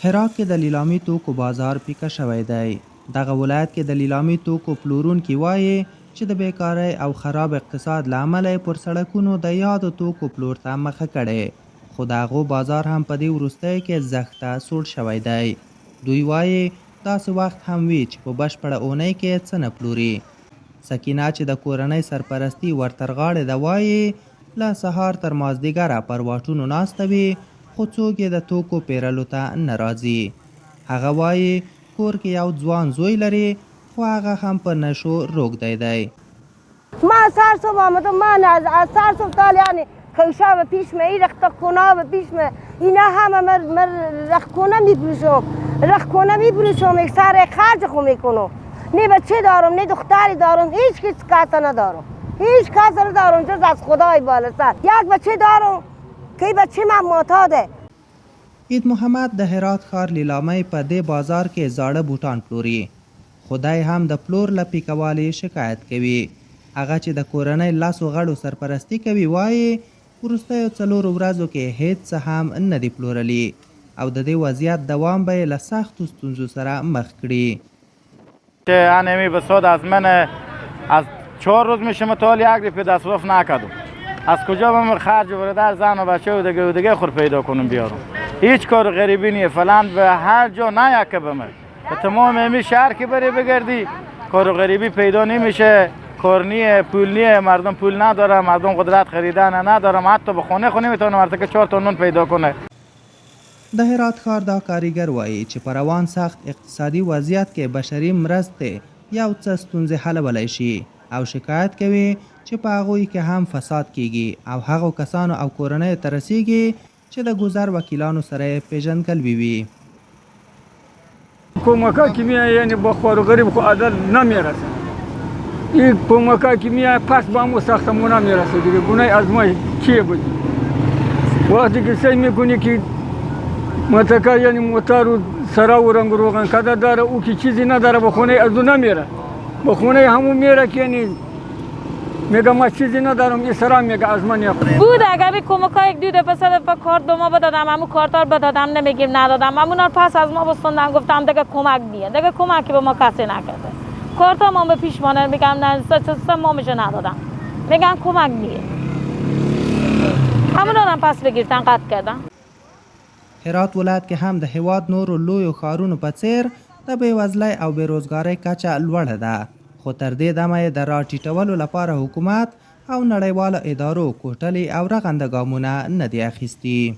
هرات کې د لیلامي توکو بازار پیکه شوی دی. دغه ولایت کې د لیلامي توکو پلورونکي وایي چې د بیکارۍ او خراب اقتصاد له امله پر سړکونو د یادو توکو پلور ته مخه کړې، خو د هغو بازار هم په دې وروستیو کې زښته سوړ شوی دی. دوی وایي داسې وخت هم وي چې په بشپړه اونۍ کې څه نه پلوري. سکینه چې د کورنۍ سرپرستي ورترغاړې ده وایي له سهار تر مازدیګره پر واټونو ناسته وي، خو څوک یې د توکو پیرلو ته نه راځي. هغه وایي کور کې یو ځوان زوی لري، خو هغه هم په نشو روږدی دی. من سر صبح آمدم، من از سر صبح تا یعنی کیشه و پیشمه ای رختکونه و پیشمه اینا همه من رختکونه میپروشم، رختکونه میپروشم، یک سر خرج خو میکنم. نه بچه دارم نه دختری دارم، هیچ کس ندارم، هیچ کس ندارم جز از خدای بالا سر. یک بچه دارم که بچه من معتاده. عید محمد د هرات ښار لیلامۍ په دې بازار کې زاړه بوټان پلوري. خدای هم د پلور له پیکوالي شکایت کوي. هغه چې د کورنۍ لسو غړو سرپرستي کوي وایي وروستیو 4 ورځو کې هیڅ څه هم نه دي پلورلي او د دې وضعیت دوام به یې له سختو ستونزو سره مخ کړي. که انمی بسود از من از 4 روز میشه متوال یک دی تصرف نکردم. از کجا بم خرج برادر زن و بچه و دیگه خور پیدا کنم بیارم. هیچ کار غریبی نیه فلان به هر جا نه یک بمه. به تمام امی شهر که بری بگردی کار غریبی پیدا نمیشه. کار نیه، پول نیه، مردم پول نداره، مردم قدرت خریدن نداره، حتی به خونه نمیتونه مرتکه 4 تا نون پیدا کنه. د هرات ښار دا کاریګر وایي چې په روان سخت اقتصادي وضعیت کې بشري مرستې یو څه ستونزې حلولی شي او شکایت کوي چې په هغوی کې هم فساد کیږي او هغو کسانو او کورنیو ته رسیږي چې د گذر وکیلانو سره یې پیژندګلوي وي. کمکا که میاد یعنی با خوار و غریب خو عدل نمیرسه. این کمکا که میاد پس با همون ساختمون نمیرسه دیگه. گناه از ما چیه بودی؟ وقتی که سعی میکنی که متکا یعنی موتر و سرا و رنگ روغن کده داره او که چیزی نداره به خونه از او نمیره. به خونه همون میره که یعنی میگه ما چیزی ندارم، این سرا میگه از من یخوره. بود اگر بی کمکا یک دو دفعه 3 دفعه کارت به ما بدادم، همون کارتار بدادم نمیگیم ندادم، همون پس از ما بستندن گفتم دیگه کمک نیه، دیگه کمکی به ما کسی نکرده. کارت ما به پیشمانه میگم نه 3 ماه میشه ندادم، میگن کمک نیه، همون هم پس بگیرتن قطع کردن. هرات ولایت کې هم د هیواد نورو لویو ښارونو په څیر د بېوزلۍ او بېروزګارۍ کچه لوړه ده، خو تر دې دمه یې د راټیټولو لپاره حکومت او نړیوالو ادارو کوټلې او رغنده ګامونه نه دي اخیستي.